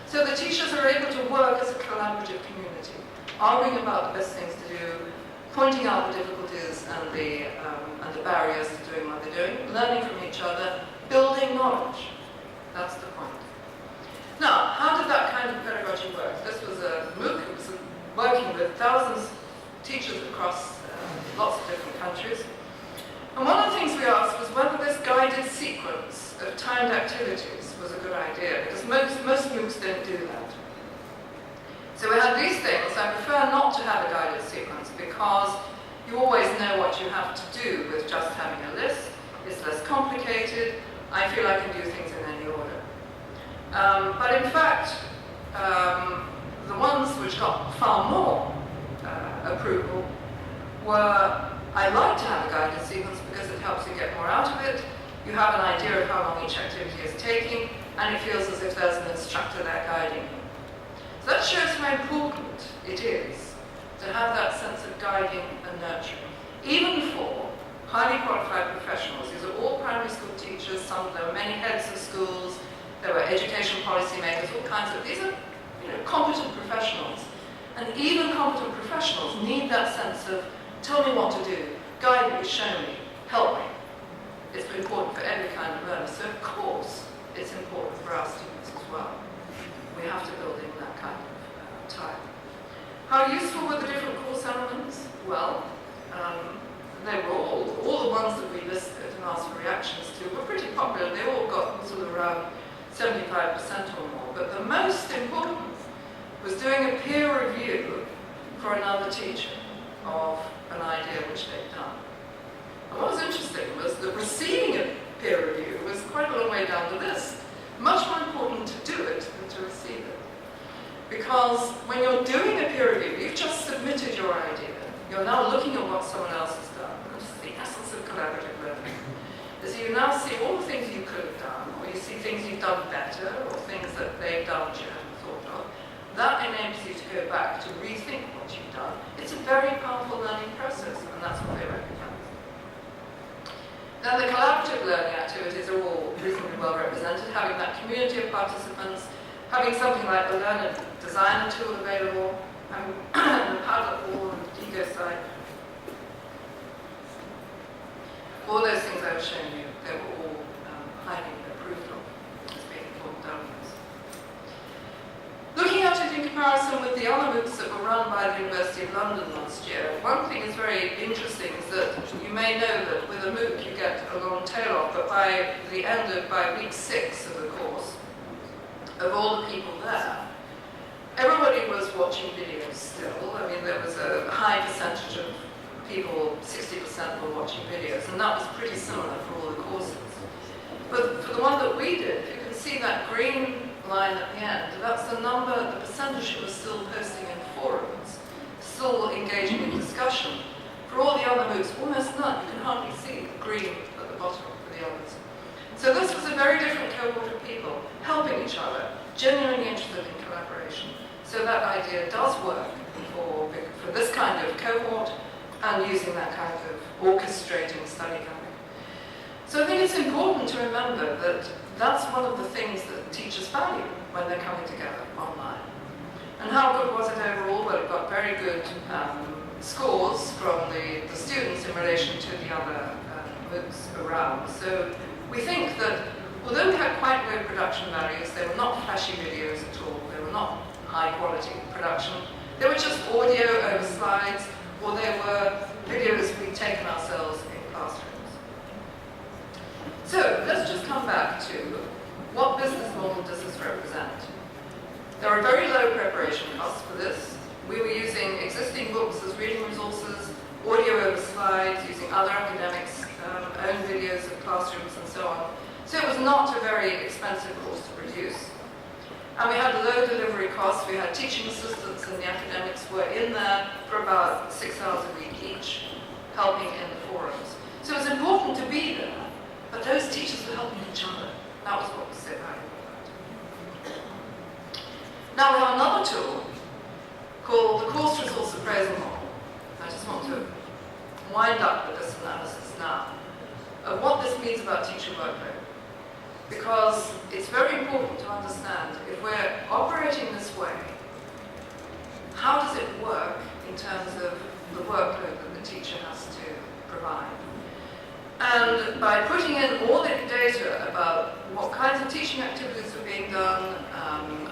So the teachers are able to work as a collaborative community, arguing about the best things to do, pointing out the difficulties and the barriers to doing what they're doing, learning from each other, building knowledge. That's the point. Now, how did that kind of pedagogy work? This was a MOOC. It was working with thousands of teachers across lots of different countries. And one of the things we asked was whether this guided sequence of timed activities was a good idea, because most MOOCs don't do that. So we had these things. I prefer not to have a guided sequence because you always know what you have to do with just having a list. It's less complicated. I feel I can do things in any order. But in fact, the ones which got far more approval were, I like to have a guided sequence because it helps you get more out of it. You have an idea of how long each activity is taking, and it feels as if there's an instructor there guiding you. So that shows how important it is to have that sense of guiding and nurturing, even for highly qualified professionals. These are all primary school teachers, there were many heads of schools, there were education policy makers, all kinds of, these are competent professionals. And even competent professionals need that sense of, tell me what to do, guide me, show me, help me. It's important for every kind of learner. So of course, it's important for our students as well. We have to build in that kind of time. How useful were the different course elements? Well, they were all the ones that we listed and asked for reactions to were pretty popular. They all got sort of around 75% or more. But the most important was doing a peer review for another teacher of an idea which they'd done. And what was interesting was that receiving a peer review was quite a long way down the list. Much more important to do it than to receive it. Because when you're doing a peer review, you've just submitted your idea. You're now looking at what someone else has done. This is the essence of collaborative learning. Is you now see all the things you could have done, or you see things you've done better, or things that they've done which you hadn't thought of. That enables you to go back to rethink what you've done. It's a very powerful learning process, and that's what they recognize. Now, the collaborative learning activities are all reasonably well represented, having that community of participants, having something like the Learner Designer tool available, and the Padlet wall and the Digo site. All those things I was showing you, they were all highly approved of as being important elements. Looking at it in comparison with the other MOOCs that were run by the University of London last year, one thing is very interesting is that you may know that with a MOOC you get a long tail off, but by week 6 of the course, of all the people there, everybody was watching videos still. I mean, there was a high percentage of people, 60% were watching videos, and that was pretty similar for all the courses. But for the one that we did, you can see that green line at the end. That's the number, the percentage who was still posting in forums, still engaging in discussion. For all the other MOOCs, almost none. You can hardly see the green at the bottom for the others. So this was a very different cohort of people helping each other, genuinely interested in collaboration. So that idea does work for this kind of cohort and using that kind of orchestrating study guide. So I think it's important to remember that that's one of the things that teachers value when they're coming together online. And how good was it overall? Well, it got very good scores from the students in relation to the other MOOCs around. So we think that although we had quite low production values, they were not flashy videos at all, they were not high quality production, they were just audio over slides, or they were videos we'd taken ourselves in classrooms. So let's just come back to what business model does this represent? There are very low preparation costs for this. We were using existing books as reading resources, audio over slides, using other academics' own videos of classrooms and so on. So it was not a very expensive course to produce. And we had low delivery costs. We had teaching assistants and the academics were in there for about 6 hours a week each, helping in the forums. So it was important to be there, but those teachers were helping each other. That was what was so valuable about it. Now we have another tool called the Course Resource Appraisal Model. I just want to wind up with this analysis now of what this means about teacher workload. Because it's very important to understand, if we're operating this way, how does it work in terms of the workload that the teacher has to provide? And by putting in all the data about what kinds of teaching activities are being done,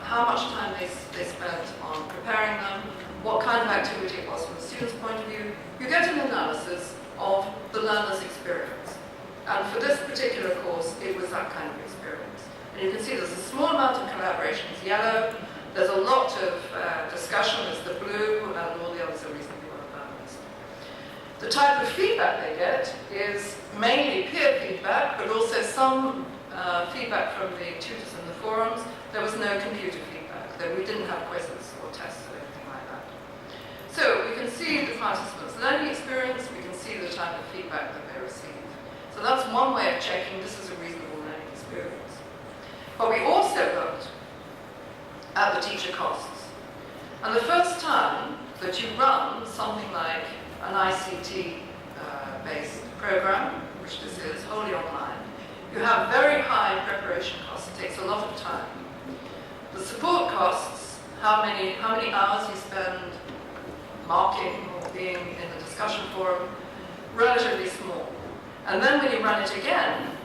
how much time they spent on preparing them, what kind of activity it was from the student's point of view, you get an analysis of the learner's experience. And for this particular course, it was that kind of experience. And you can see there's a small amount of collaboration, it's yellow, there's a lot of discussion, there's the blue, and all the others are reasonably well balanced. The type of feedback they get is mainly peer feedback, but also some feedback from the tutors in the forums. There was no computer feedback, though we didn't have quizzes or tests or anything like that. So we can see the participants' learning experience, we can see the type of feedback that they received. So that's one way of checking this is a reasonable learning experience. But we also looked at the teacher costs. And the first time that you run something like an ICT-based program, which this is, wholly online, you have very high preparation costs. It takes a lot of time. The support costs, how many hours you spend marking or being in the discussion forum, relatively small. And then when you run it again,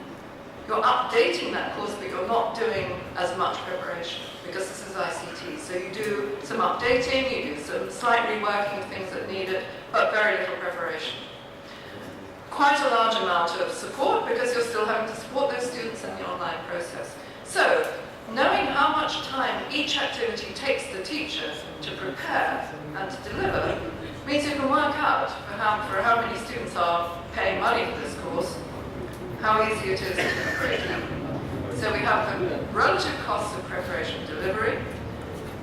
you're updating that course, but you're not doing as much preparation because this is ICT. So you do some updating, you do some slight reworking of things that need it, but very little preparation. Quite a large amount of support because you're still having to support those students in the online process. So knowing how much time each activity takes the teacher to prepare and to deliver means you can work out for how many students are paying money for this course, how easy it is to break them. So we have the relative costs of preparation and delivery,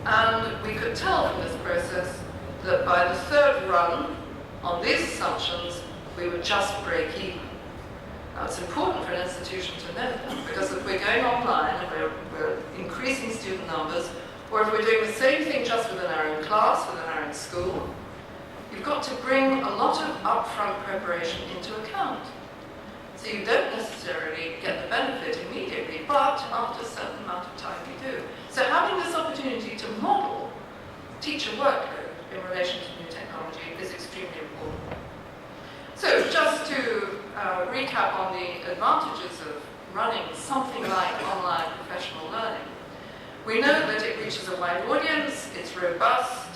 and we could tell from this process that by the third run, on these assumptions, we would just break even. Now it's important for an institution to know that, because if we're going online and we're increasing student numbers, or if we're doing the same thing just within our own class, within our own school, you've got to bring a lot of upfront preparation into account. So you don't necessarily get the benefit immediately, but after a certain amount of time you do. So having this opportunity to model teacher workload in relation to new technology is extremely important. So just to recap on the advantages of running something like online professional learning. We know that it reaches a wide audience, it's robust,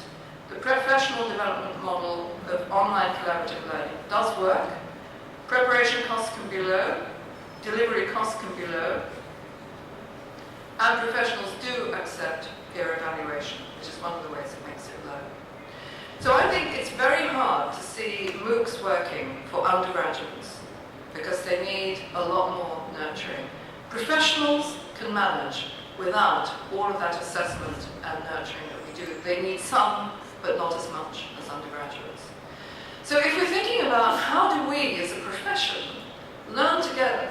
the professional development model of online collaborative learning does work, preparation costs can be low, delivery costs can be low, and professionals do accept peer evaluation, which is one of the ways it makes it low. So I think it's very hard to see MOOCs working for undergraduates because they need a lot more nurturing. Professionals can manage without all of that assessment and nurturing that we do. They need some, but not as much as undergraduates. So if we're thinking about how do we as a profession learn together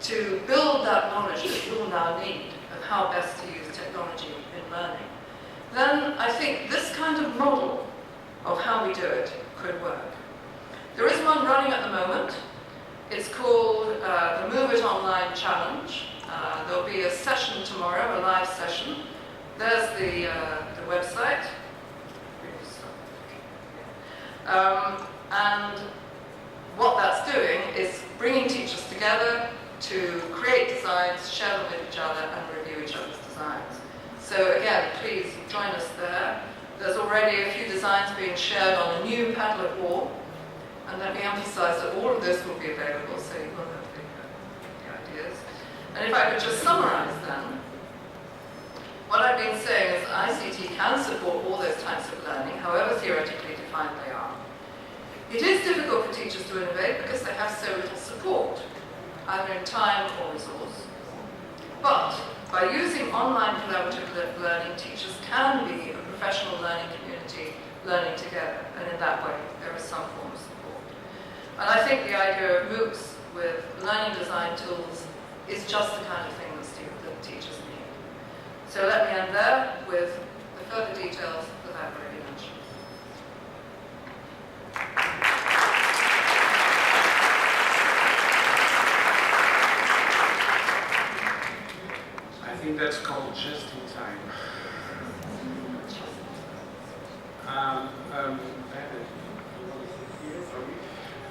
to build that knowledge that you all now need of how best to use technology in learning, then I think this kind of model of how we do it could work. There is one running at the moment. It's called the Move It Online Challenge. There'll be a session tomorrow, a live session. There's the website. And what that's doing is bringing teachers together to create designs, share them with each other, and review each other's designs. So again, please join us there. There's already a few designs being shared on a new Padlet wall, and let me emphasize that all of this will be available, so you will have the ideas. And if I could just summarize then, what I've been saying is ICT can support all those types of learning, however theoretically defined they are. It is difficult for teachers to innovate because they have so little support, either in time or resource. But by using online collaborative learning, teachers can be a professional learning community learning together, and in that way there is some form of support. And I think the idea of MOOCs with learning design tools is just the kind of thing that teachers need. So let me end there with the further details that I've already mentioned. I think that's called just in time.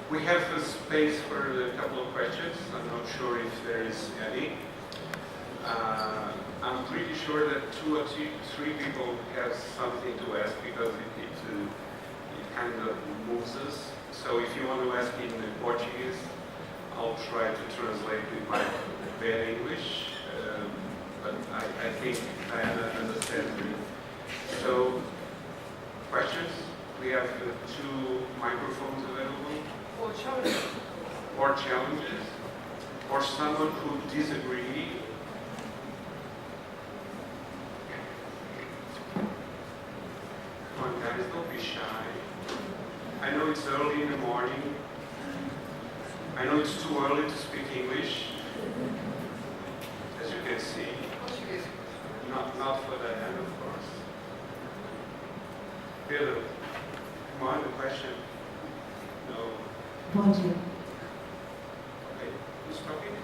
We have a space for a couple of questions. I'm not sure if there is any. I'm pretty sure that 2 or 3 people have something to ask because it kind of moves us. So if you want to ask in Portuguese, I'll try to translate with my bad English. But I think I understand you. So, questions? We have 2 microphones available. Or challenges. Or challenges. Or someone who disagrees. Come on guys, don't be shy. I know it's early in the morning. I know it's too early to speak English. As you can see. Not for the end, of course. Pedro, come on, the question. No. Bom dia. Okay, who's talking?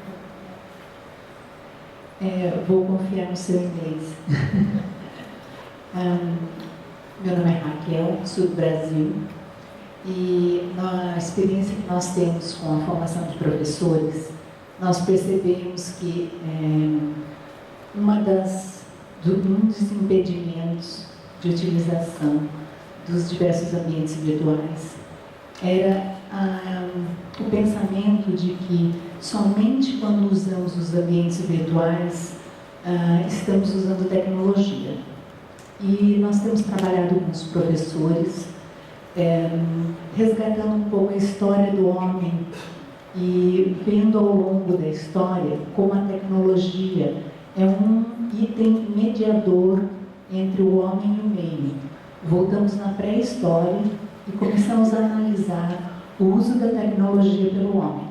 Vou confiar no seu inglês. Meu nome é Raquel, sou do Brasil, e na experiência que nós temos com a formação de professores, nós percebemos que um dos impedimentos de utilização dos diversos ambientes virtuais era o pensamento de que somente quando usamos os ambientes virtuais estamos usando tecnologia. E nós temos trabalhado com os professores, resgatando um pouco a história do homem e vendo ao longo da história como a tecnologia é um item mediador entre o homem e o meio. Voltamos na pré-história e começamos a analisar o uso da tecnologia pelo homem.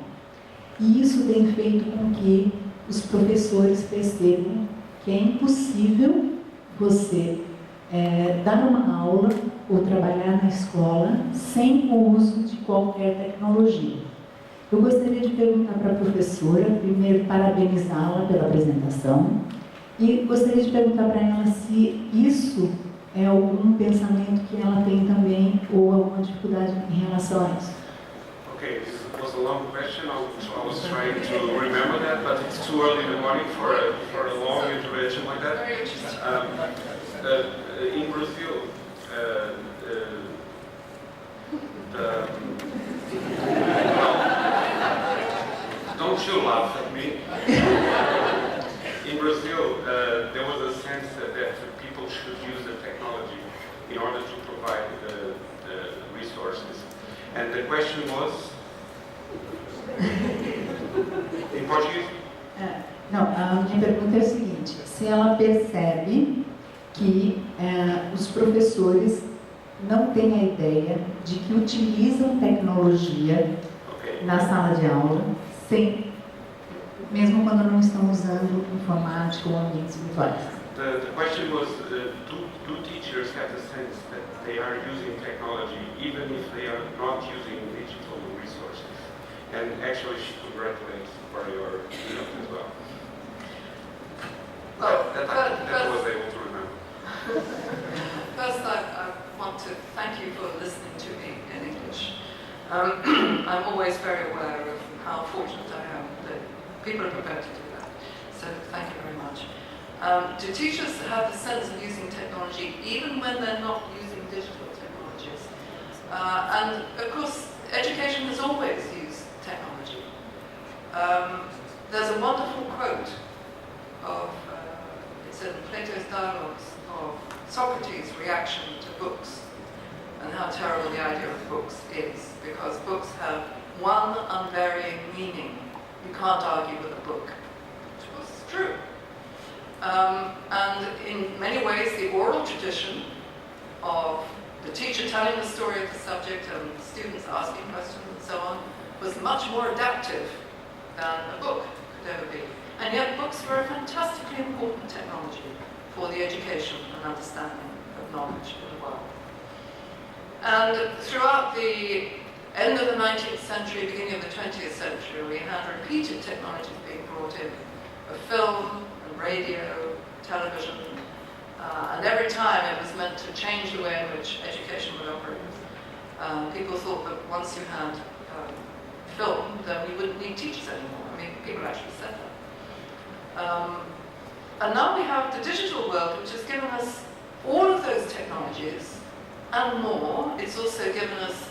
E isso tem feito com que os professores percebam que é impossível você dar uma aula ou trabalhar na escola sem o uso de qualquer tecnologia. Eu gostaria de perguntar para a professora, primeiro parabenizá-la pela apresentação, e gostaria de perguntar para ela se isso é algum pensamento que ela tem também ou alguma dificuldade em relação a isso? Okay, this was a long question. I was trying to remember that, but it's too early in the morning for a long intervention like that. Very interesting. In Brazil, don't you laugh at me. In Brazil, there was a sense that people should use the technology in order to provide the resources. And the question was, em português? Não, a minha pergunta é o seguinte: se ela percebe que os professores não têm a ideia de que utilizam tecnologia na sala de aula, mesmo quando não estão usando informática ou ambientes virtuais. The question was, do teachers have the sense that they are using technology even if they are not using digital resources? And actually she congratulates for your field as well. That I was able to remember. First, I want to thank you for listening to me in English. I'm always very aware of how fortunate I am that people are prepared to do that. So thank you very much. Do teachers have the sense of using technology even when they're not using digital technologies? And of course, education has always used technology. There's a wonderful quote of, it's in Plato's Dialogues, of Socrates' reaction to books and how terrible the idea of books is, because books have one unvarying meaning. You can't argue with a book, which was true. And in many ways, the oral tradition of the teacher telling the story of the subject and students asking questions and so on was much more adaptive than a book could ever be. And yet books were a fantastically important technology for the education and understanding of knowledge in the world. And throughout the end of the 19th century, beginning of the 20th century, we had repeated technologies being brought in, of film and radio, television, and every time it was meant to change the way in which education would operate. People thought that once you had film, then we wouldn't need teachers anymore. I mean, people actually said that. And now we have the digital world, which has given us all of those technologies and more. It's also given us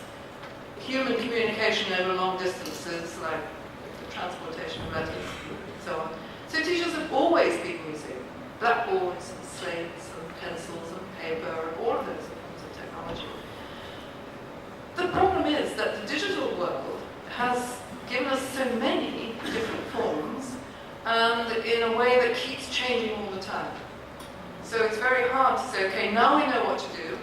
human communication over long distances, like the transportation of letters and so on. So teachers have always been using blackboards and slates and pencils and paper and all of those forms of technology. The problem is that the digital world has given us so many different forms and in a way that keeps changing all the time. So it's very hard to say, okay, now we know what to do,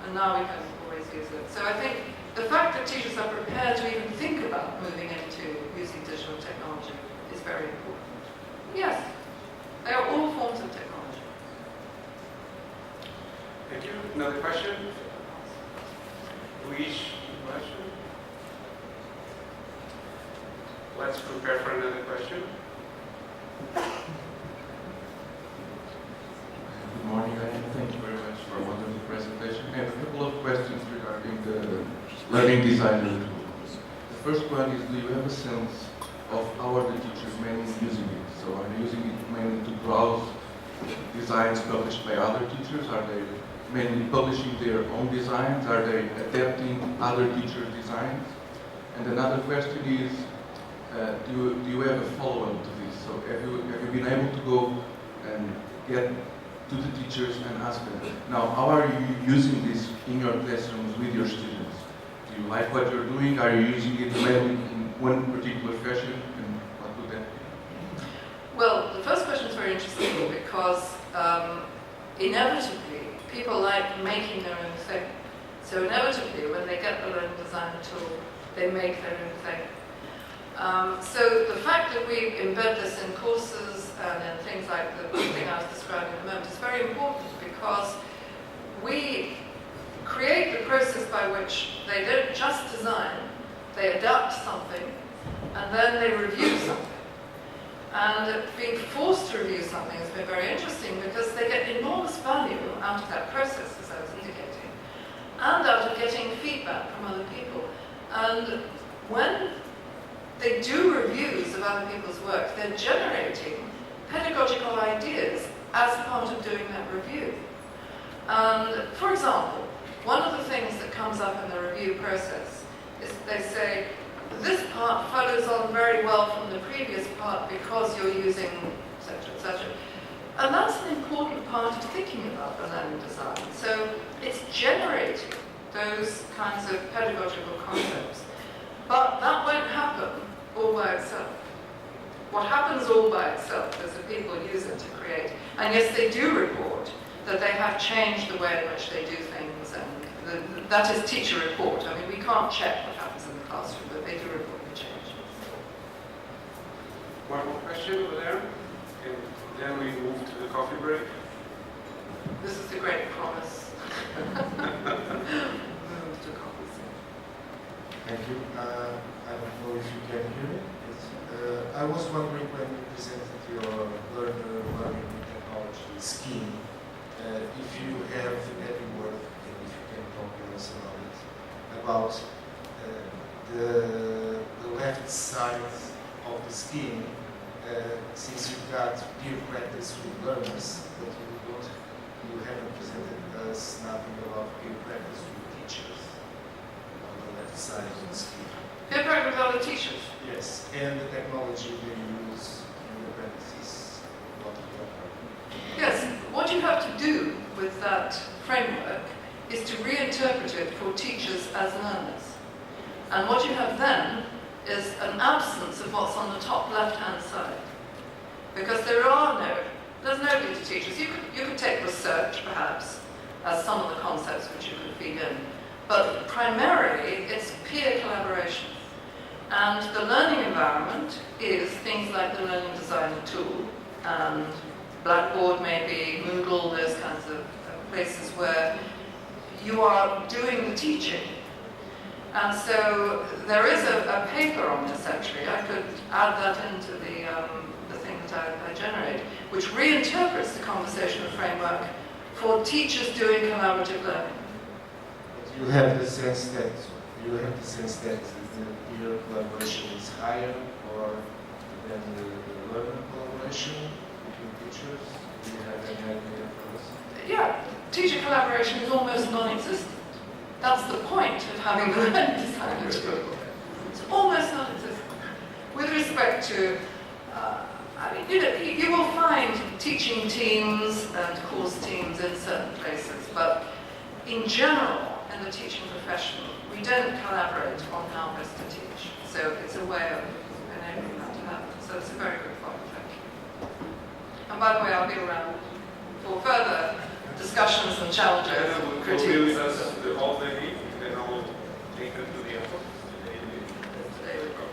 and now we can always use it. So I think the fact that teachers are prepared to even think about moving into using digital technology is very important. Yes, they are all forms of technology. Thank you. Another question? Luis, question? Let's prepare for another question. Good morning, and thank you very much for a wonderful presentation. I have a couple of questions regarding the learning design tools. The first one is, do you have a sense of how are the teachers mainly using it? So are they using it mainly to browse designs published by other teachers? Are they mainly publishing their own designs? Are they adapting other teachers' designs? And another question is, do you have a follow-up to this? So have you been able to go and get to the teachers and ask them, now how are you using this in your classrooms with your students? Do you like what you're doing? Are you using it mainly in one particular fashion? And what would that be? Well, the first question is very interesting because inevitably people like making their own thing. So inevitably when they get the learning design tool, they make their own thing. So the fact that we embed this in courses and in things like the thing I was describing at the moment is very important because we create the process by which they don't just design, they adapt something and then they review something. And being forced to review something has been very interesting because they get enormous value out of that process, as I was indicating, and out of getting feedback from other people. And when they do reviews of other people's work, they're generating pedagogical ideas as part of doing that review. And for example, one of the things that comes up in the review process is they say, this part follows on very well from the previous part because you're using etc., etc. And that's an important part of thinking about the learning design. So it's generating those kinds of pedagogical concepts. But that won't happen all by itself. What happens all by itself is that people use it to create. And yes, they do report that they have changed the way in which they do things, and that is teacher report. I mean, we can't check what happens in the classroom, but they do report the change. One more question over there, and then we move to the coffee break. This is the great promise. Move to coffee. Thank you. I don't know if you can hear me. I was wondering when you presented your learning technology scheme, if you have any word, and if you can talk to us about the left side of the scheme, since you've got peer practice with learners, but you haven't presented us nothing about peer practice with teachers on the left side of the scheme. Peer practice with other teachers? Yes, and the technology they use in the practices. Yes, what you have to do with that framework is to reinterpret it for teachers as learners. And what you have then is an absence of what's on the top left-hand side. Because there's nobody to teachers. You could take research, perhaps, as some of the concepts which you could feed in. But primarily, it's peer collaboration. And the learning environment is things like the learning design tool, and Blackboard maybe, Moodle, those kinds of places where you are doing the teaching. And so there is a paper on this actually. I could add that into the thing that I generate, which reinterprets the conversational framework for teachers doing collaborative learning. But you have the sense that the peer collaboration is higher or than the learner collaboration between teachers? Do you have any idea for us? Yeah, teacher collaboration is almost non-existent. That's the point of having the learning design tool. It's almost non-existent. With respect to, you will find teaching teams and course teams in certain places, but in general, in the teaching profession, we don't collaborate on how best to teach. So it's a way of enabling that to happen. So it's a very good point, thank you. And by the way, I'll be around for further discussions and challenges and critiques. Will be with us all day, and I will take her to the airport.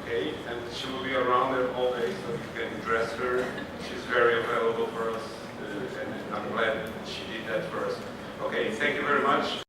Okay, and she will be around there all day, so you can dress her. She's very available for us, and I'm glad she did that for us. Okay, thank you very much.